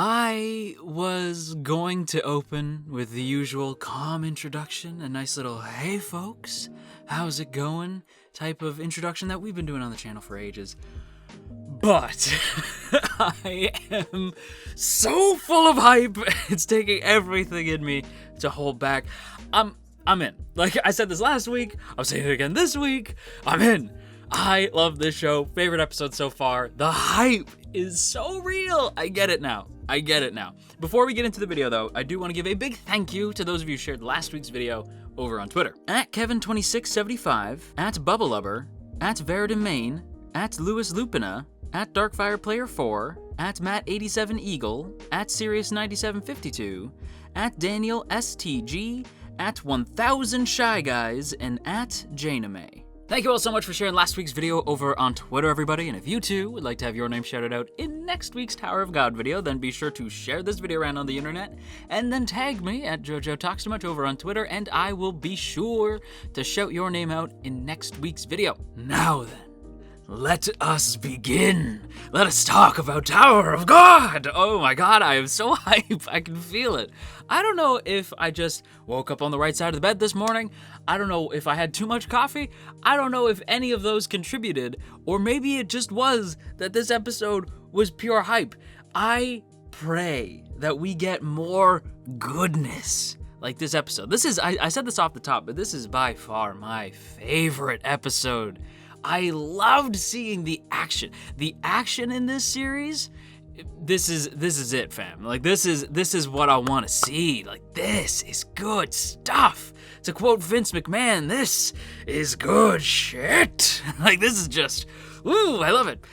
I was going to open with the usual calm introduction, a nice little, hey folks, how's it going type of introduction that we've been doing on the channel for ages. But I am so full of hype, it's taking everything in me to hold back. I'm in. Like I said this last week, I'm saying it again this week, I'm in. I love this show, favorite episode so far. The hype is so real. I get it now. Before we get into the video though, I do want to give a big thank you to those of you who shared last week's video over on Twitter. At Kevin2675, at Bubblelubber, at Veridin Main, at Lewis Lupina, at DarkfirePlayer4, at Matt87Eagle, at Sirius9752, at Daniel STG, at 1000 Shy Guys, and at Janame. Thank you all so much for sharing last week's video over on Twitter, everybody, and if you too would like to have your name shouted out in next week's Tower of God video, then be sure to share this video around on the internet, and then tag me at JoJo Talks Too Much over on Twitter, and I will be sure to shout your name out in next week's video. Now then, let us begin. Let us talk about Tower of God. Oh my God, I am so hyped. I can feel it. I don't know if I just woke up on the right side of the bed this morning. I don't know if I had too much coffee. I don't know if any of those contributed, or maybe it just was that this episode was pure hype. I pray that we get more goodness like this episode. This is, I said this off the top, but this is by far my favorite episode. I loved seeing the action. The action in this series, this is it, fam. Like this is what I want to see. Like this is good stuff. To quote Vince McMahon, this is good shit. Like this is just, woo, I love it.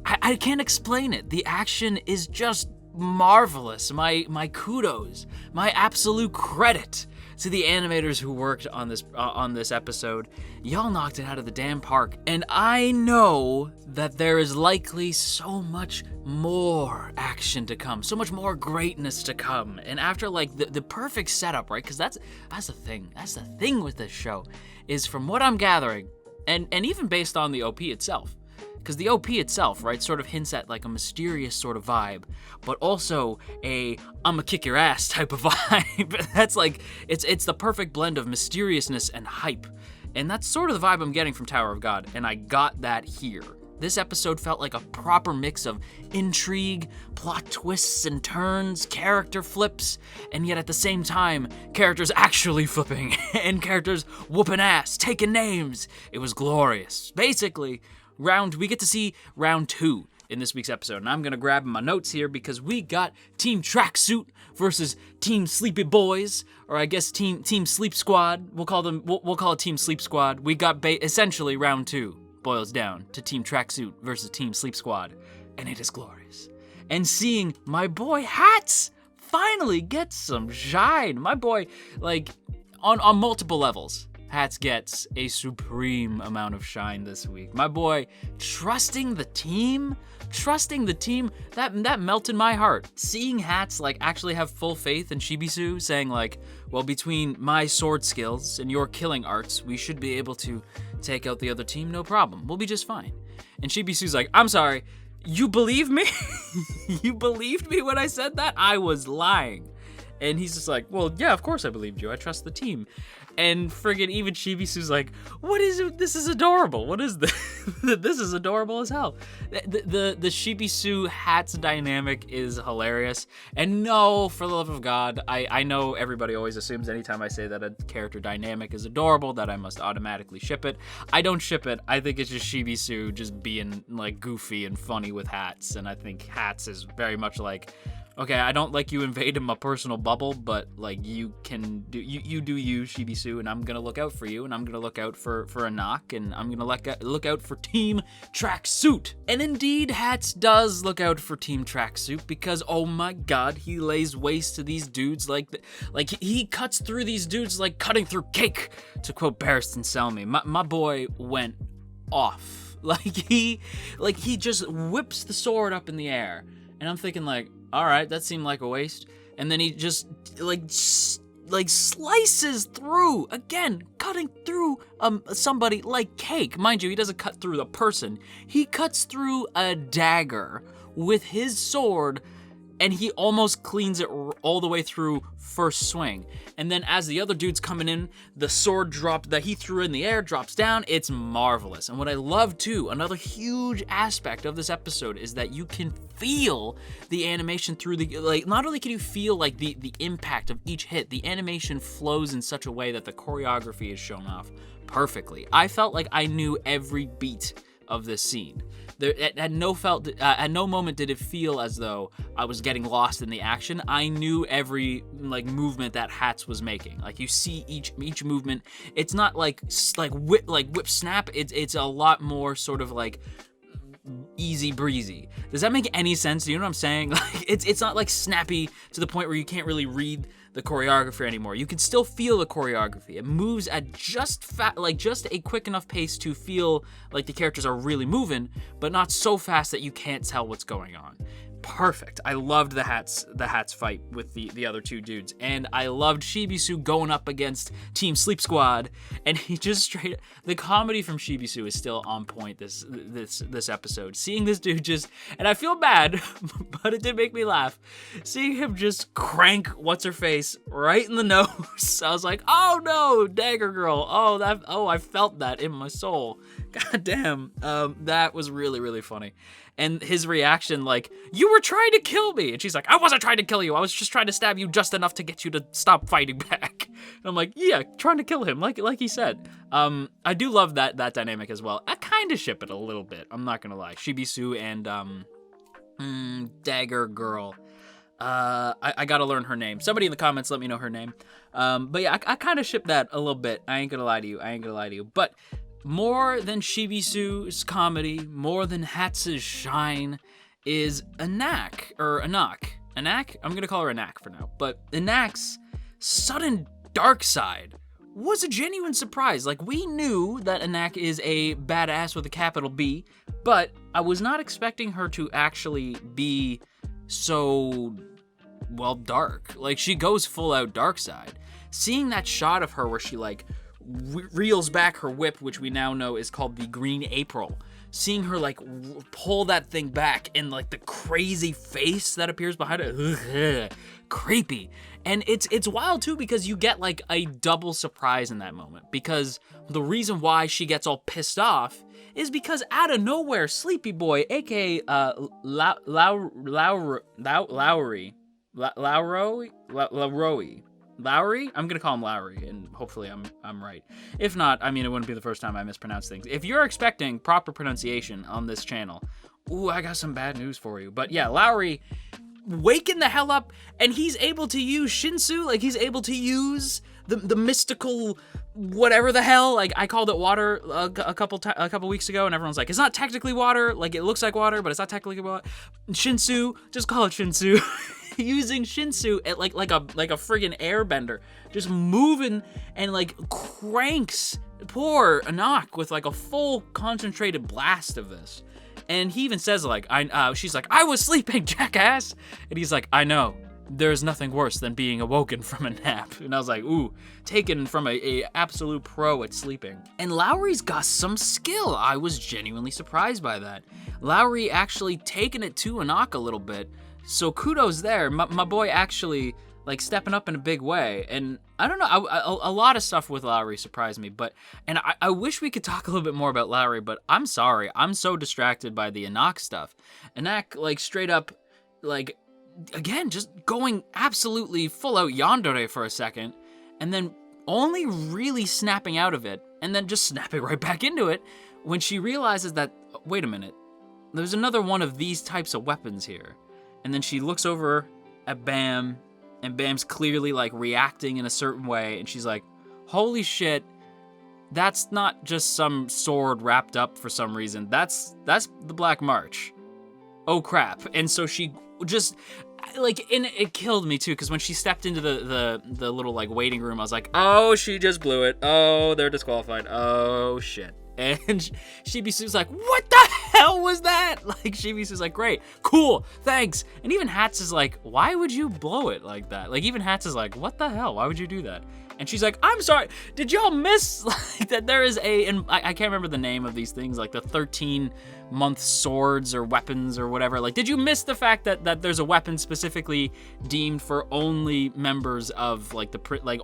I can't explain it. The action is just marvelous. My kudos, my absolute credit to the animators who worked on this episode. Y'all knocked it out of the damn park, and I know that there is likely so much more action to come, so much more greatness to come. And after like the perfect setup, right? Because that's the thing. That's the thing with this show, is from what I'm gathering, and even based on the OP itself. Because the OP itself, right, sort of hints at like a mysterious sort of vibe, but also a I'ma kick your ass type of vibe. That's like, it's the perfect blend of mysteriousness and hype. And that's sort of the vibe I'm getting from Tower of God, and I got that here. This episode felt like a proper mix of intrigue, plot twists and turns, character flips, and yet at the same time, characters actually flipping, and characters whooping ass, taking names. It was glorious. Basically, we get to see round 2 in this week's episode, and I'm gonna grab my notes here because we got Team Tracksuit versus Team Sleepy Boys, or I guess Team Sleep Squad. We'll call it Team Sleep Squad. We got essentially round 2 boils down to Team Tracksuit versus Team Sleep Squad, and it is glorious. And seeing my boy Hats finally get some shine. My boy, like on multiple levels, Hats gets a supreme amount of shine this week. My boy, trusting the team, that melted my heart. Seeing Hats like actually have full faith in Shibisu, saying like, well, between my sword skills and your killing arts, we should be able to take out the other team, no problem. We'll be just fine. And Shibisu's like, I'm sorry, you believe me? You believed me when I said that? I was lying. And he's just like, well, yeah, of course I believed you. I trust the team. And friggin' even Shibisu's like, what is it? This is adorable. What is this? This is adorable as hell. The Shibisu Hats dynamic is hilarious. And no, for the love of God, I know everybody always assumes anytime I say that a character dynamic is adorable that I must automatically ship it. I don't ship it. I think it's just Shibisu just being like goofy and funny with Hats. And I think Hats is very much like, okay, I don't like you invading my personal bubble, but like you can do you do you, Shibisu, and I'm gonna look out for you, and I'm gonna look out for Anak, and I'm gonna look out for Team Tracksuit. And indeed, Hats does look out for Team Tracksuit because oh my God, he lays waste to these dudes like he cuts through these dudes like cutting through cake, to quote Barristan Selmy. My boy went off. Like he just whips the sword up in the air, and I'm thinking like, all right, that seemed like a waste. And then he just like slices through, again, cutting through somebody like cake. Mind you, he doesn't cut through the person. He cuts through a dagger with his sword and he almost cleans it all the way through first swing. And then as the other dude's coming in, the sword drop that he threw in the air drops down. It's marvelous. And what I love too, another huge aspect of this episode is that you can feel the animation through the, like, not only can you feel like the impact of each hit, the animation flows in such a way that the choreography is shown off perfectly. I felt like I knew every beat of this scene. At no moment did it feel as though I was getting lost in the action. I knew every like movement that Hats was making. Like you see each movement. It's not like whip snap. It's a lot more sort of like easy breezy. Does that make any sense? Do you know what I'm saying? Like it's not like snappy to the point where you can't really read the choreography anymore. You can still feel the choreography. It moves at just a quick enough pace to feel like the characters are really moving, but not so fast that you can't tell what's going on. Perfect. I loved the hats fight with the other two dudes, and I loved Shibisu going up against Team Sleep Squad, and he just the comedy from Shibisu is still on point this episode. Seeing this dude just, and I feel bad, but it did make me laugh. Seeing him just crank what's her face right in the nose. I was like, oh no, Dagger Girl. Oh, I felt that in my soul. God damn. That was really, really funny. And his reaction, like, you were trying to kill me. And she's like, I wasn't trying to kill you. I was just trying to stab you just enough to get you to stop fighting back. And I'm like, yeah, trying to kill him, like he said. I do love that dynamic as well. I kind of ship it a little bit. I'm not gonna lie. Shibisu and Dagger Girl. I gotta learn her name. Somebody in the comments let me know her name. But yeah, I kind of ship that a little bit. I ain't gonna lie to you. But more than Shibisu's comedy, more than Hats' shine, is Anak. I'm gonna call her Anak for now. But Anak's sudden dark side was a genuine surprise. Like, we knew that Anak is a badass with a capital B, but I was not expecting her to actually be so, well, dark. Like, she goes full out dark side. Seeing that shot of her where she, like, reels back her whip, which we now know is called the Green April. Seeing her like pull that thing back and like the crazy face that appears behind it, creepy. And it's wild too because you get like a double surprise in that moment, because the reason why she gets all pissed off is because out of nowhere, Sleepy Boy, aka Lowrey? I'm gonna call him Lowrey, and hopefully I'm right. If not, I mean, it wouldn't be the first time I mispronounce things. If you're expecting proper pronunciation on this channel, ooh, I got some bad news for you. But yeah, Lowrey waking the hell up, and he's able to use Shinsu, like he's able to use the mystical whatever the hell. Like, I called it water a couple weeks ago, and everyone's like, it's not technically water. Like, it looks like water, but it's not technically water. Shinsu, just call it Shinsu. Using Shinsu at like a friggin' airbender, just moving and like cranks poor Anak with like a full concentrated blast of this. And he even says like, she's like, I was sleeping, jackass. And he's like, I know. There's nothing worse than being awoken from a nap. And I was like, ooh, taken from a absolute pro at sleeping. And Lowry's got some skill. I was genuinely surprised by that. Lowry actually taking it to Anak a little bit. So kudos there. My boy actually like stepping up in a big way. And I don't know, a lot of stuff with Lowry surprised me. And I wish we could talk a little bit more about Lowry, but I'm sorry. I'm so distracted by the Anak stuff. Anak like straight up like, again, just going absolutely full out yandere for a second, and then only really snapping out of it, and then just snapping right back into it when she realizes that, wait a minute, there's another one of these types of weapons here. And then she looks over at Bam, and Bam's clearly like reacting in a certain way, and she's like, holy shit, that's not just some sword wrapped up for some reason. That's the Black March. Oh crap. And so she just like, and it killed me too, because when she stepped into the little like waiting room, I was like, oh, she just blew it. Oh, they're disqualified. Oh shit. And Shibisu's like, what the hell was that? Like, Shibisu's like, great, cool, thanks. And even Hats is like, why would you blow it like that? Like, even Hats is like, what the hell? Why would you do that? And she's like, I'm sorry, did y'all miss like that there is and I can't remember the name of these things, like the 13-month swords or weapons or whatever. Like, did you miss the fact that there's a weapon specifically deemed for only members of like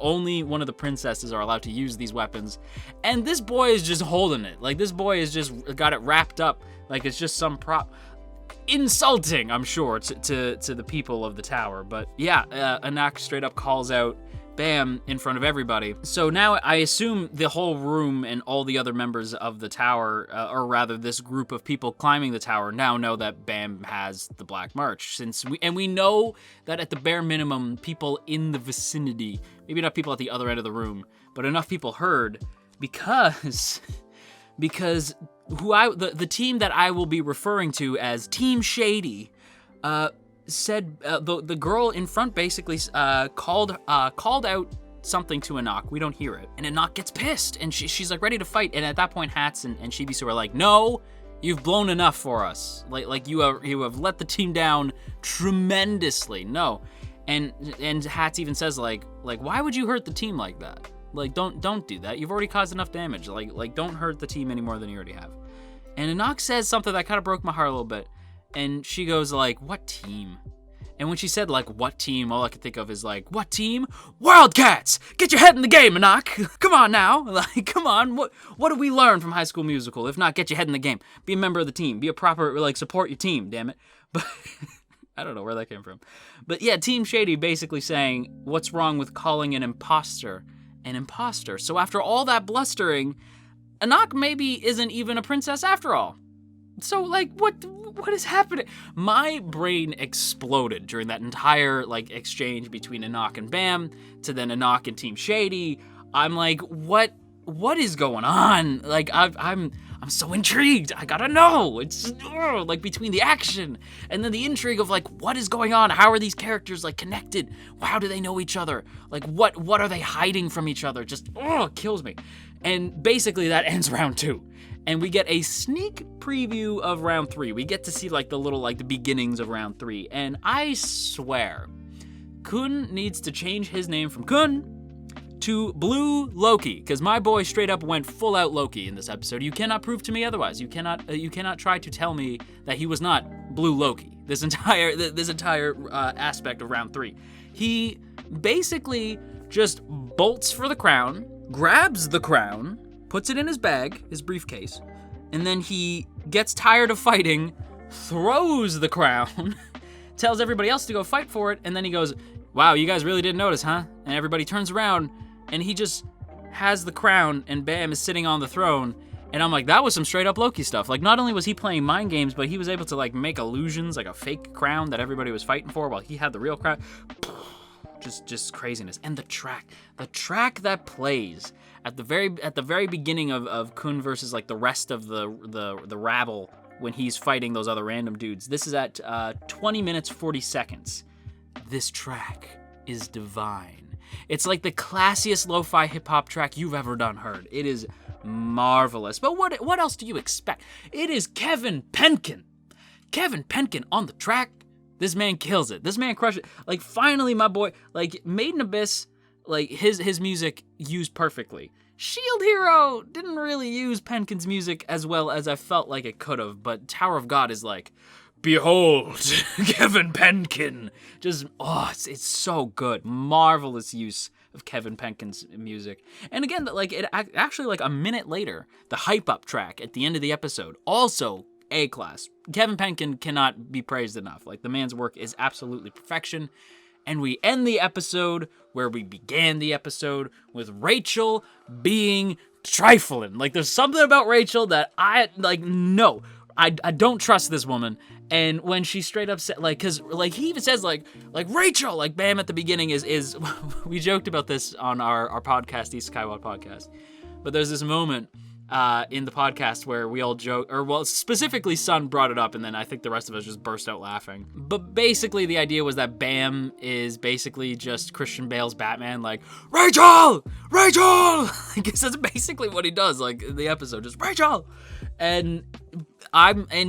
only one of the princesses are allowed to use these weapons? And this boy is just holding it. Like, this boy is just got it wrapped up like it's just some prop. Insulting, I'm sure, to the people of the tower. But yeah, Anak straight up calls out Bam in front of everybody. So now I assume the whole room and all the other members of the tower, or rather this group of people climbing the tower, now know that Bam has the Black March. We know that at the bare minimum, people in the vicinity, maybe not people at the other end of the room, but enough people heard because the team that I will be referring to as Team Shady, said the girl in front basically called out something to Anak. We don't hear it, and Anak gets pissed, and she's like ready to fight. And at that point, Hats and Shibisu are like, "No, you've blown enough for us. Like you have let the team down tremendously. No." And Hats even says like why would you hurt the team like that? Like don't do that. You've already caused enough damage. Like don't hurt the team any more than you already have. And Anak says something that kind of broke my heart a little bit. And she goes like, what team? And when she said like, what team, all I could think of is like, what team? Wildcats! Get your head in the game, Anak! Come on now! Like, come on, what do we learn from High School Musical? If not, get your head in the game. Be a member of the team. Be a proper, like, support your team, damn it. But I don't know where that came from. But yeah, Team Shady basically saying, what's wrong with calling an imposter an imposter? So after all that blustering, Anak maybe isn't even a princess after all. So, like, what is happening? My brain exploded during that entire, like, exchange between Anak and Bam, to then Anak and Team Shady. I'm like, what is going on? Like, I'm so intrigued. I gotta know. It's, like, between the action and then the intrigue of, like, what is going on? How are these characters, like, connected? How do they know each other? Like, what are they hiding from each other? Just, it kills me. And basically that ends round 2. And we get a sneak preview of round 3. We get to see like the beginnings of round 3. And I swear, Kun needs to change his name from Kun to Blue Loki, because my boy straight up went full out Loki in this episode. You cannot prove to me otherwise. You cannot try to tell me that he was not Blue Loki this entire aspect of round 3. He basically just bolts for the crown, grabs the crown, puts it in his bag, his briefcase, and then he gets tired of fighting, throws the crown, tells everybody else to go fight for it, and then he goes, wow, you guys really didn't notice, huh? And everybody turns around, and he just has the crown, and Bam is sitting on the throne, and I'm like, that was some straight up Loki stuff. Like, not only was he playing mind games, but he was able to, like, make illusions, like a fake crown that everybody was fighting for while he had the real crown. Just craziness. And the track that plays at the very beginning of Kun versus like the rest of the rabble when he's fighting those other random dudes. This is at 20 minutes 40 seconds. This track is divine. It's like the classiest lo-fi hip-hop track you've ever heard. It is marvelous. But what else do you expect? It is Kevin Penkin. Kevin Penkin on the track. This man kills it. This man crushes it. Like, finally, my boy, like, Made in Abyss, like, his music used perfectly. Shield Hero didn't really use Penkin's music as well as I felt like it could have, but Tower of God is like, behold, Kevin Penkin. Just, it's so good. Marvelous use of Kevin Penkin's music. And again, like, it actually, like, a minute later, the hype-up track at the end of the episode, also A-class. Kevin Penkin cannot be praised enough. Like, the man's work is absolutely perfection. And we end the episode where we began the episode, with Rachel being trifling. Like, there's something about Rachel that I don't trust this woman. And when she straight up said, like, cause like he even says like Rachel, like Bam at the beginning is we joked about this on our podcast, East Skywalk podcast. But there's this moment in the podcast where we all joke, or well, specifically Sun brought it up, and then I think the rest of us just burst out laughing. But basically the idea was that Bam is basically just Christian Bale's Batman, like, Rachel! Rachel! I guess that's basically what he does, like, in the episode, just, Rachel! And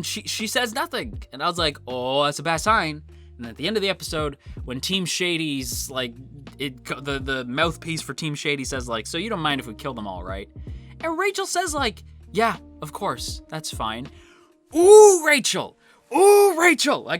she says nothing. And I was like, oh, that's a bad sign. And at the end of the episode, when Team Shady's like, the mouthpiece for Team Shady says like, so you don't mind if we kill them all, right? And Rachel says like, yeah, of course, that's fine. Ooh, Rachel! Ooh, Rachel! I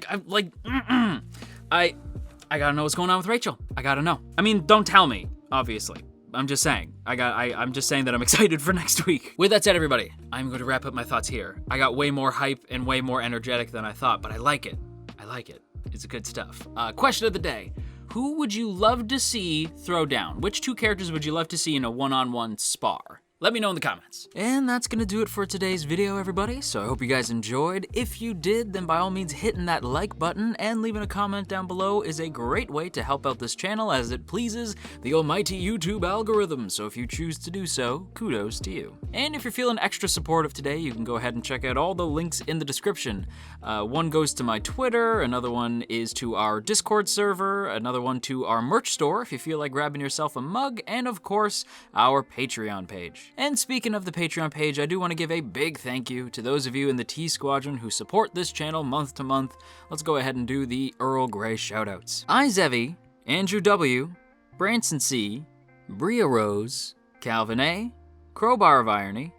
gotta know what's going on with Rachel. I gotta know. I mean, don't tell me, obviously. I'm just saying. I'm just saying that I'm excited for next week. With that said, everybody, I'm going to wrap up my thoughts here. I got way more hype and way more energetic than I thought, but I like it. I like it. It's good stuff. Question of the day. Who would you love to see throw down? Which two characters would you love to see in a one-on-one spar? Let me know in the comments. And that's gonna do it for today's video, everybody. So I hope you guys enjoyed. If you did, then by all means hitting that like button and leaving a comment down below is a great way to help out this channel as it pleases the almighty YouTube algorithm. So if you choose to do so, kudos to you. And if you're feeling extra supportive today, you can go ahead and check out all the links in the description. One goes to my Twitter, another one is to our Discord server, another one to our merch store if you feel like grabbing yourself a mug, and of course, our Patreon page. And speaking of the Patreon page, I do want to give a big thank you to those of you in the T Squadron who support this channel month to month. Let's go ahead and do the Earl Grey shoutouts. Izevi, Andrew W, Branson C, Bria Rose, Calvin A, Crowbar of Irony,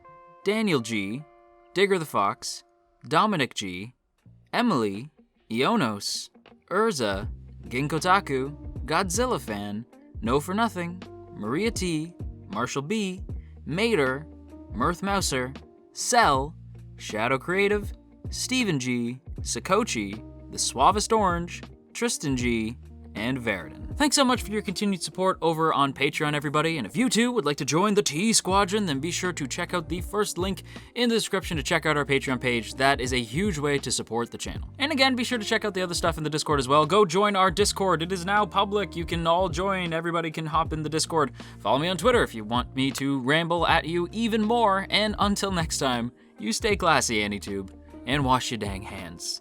Daniel G, Digger the Fox, Dominic G, Emily, Ionos, Urza, Ginkotaku, Godzilla Fan, No For Nothing, Maria T, Marshall B, Mater, Mirth Mouser, Cell, Shadow Creative, Stephen G, Sakochi, The Suavest Orange, Tristan G, and Veridan. Thanks so much for your continued support over on Patreon, everybody, and if you too would like to join the T Squadron, then be sure to check out the first link in the description to check out our Patreon page. That is a huge way to support the channel. And again, be sure to check out the other stuff in the Discord as well. Go join our Discord. It is now public. You can all join. Everybody can hop in the Discord. Follow me on Twitter if you want me to ramble at you even more. And until next time, you stay classy, AnyTube, and wash your dang hands.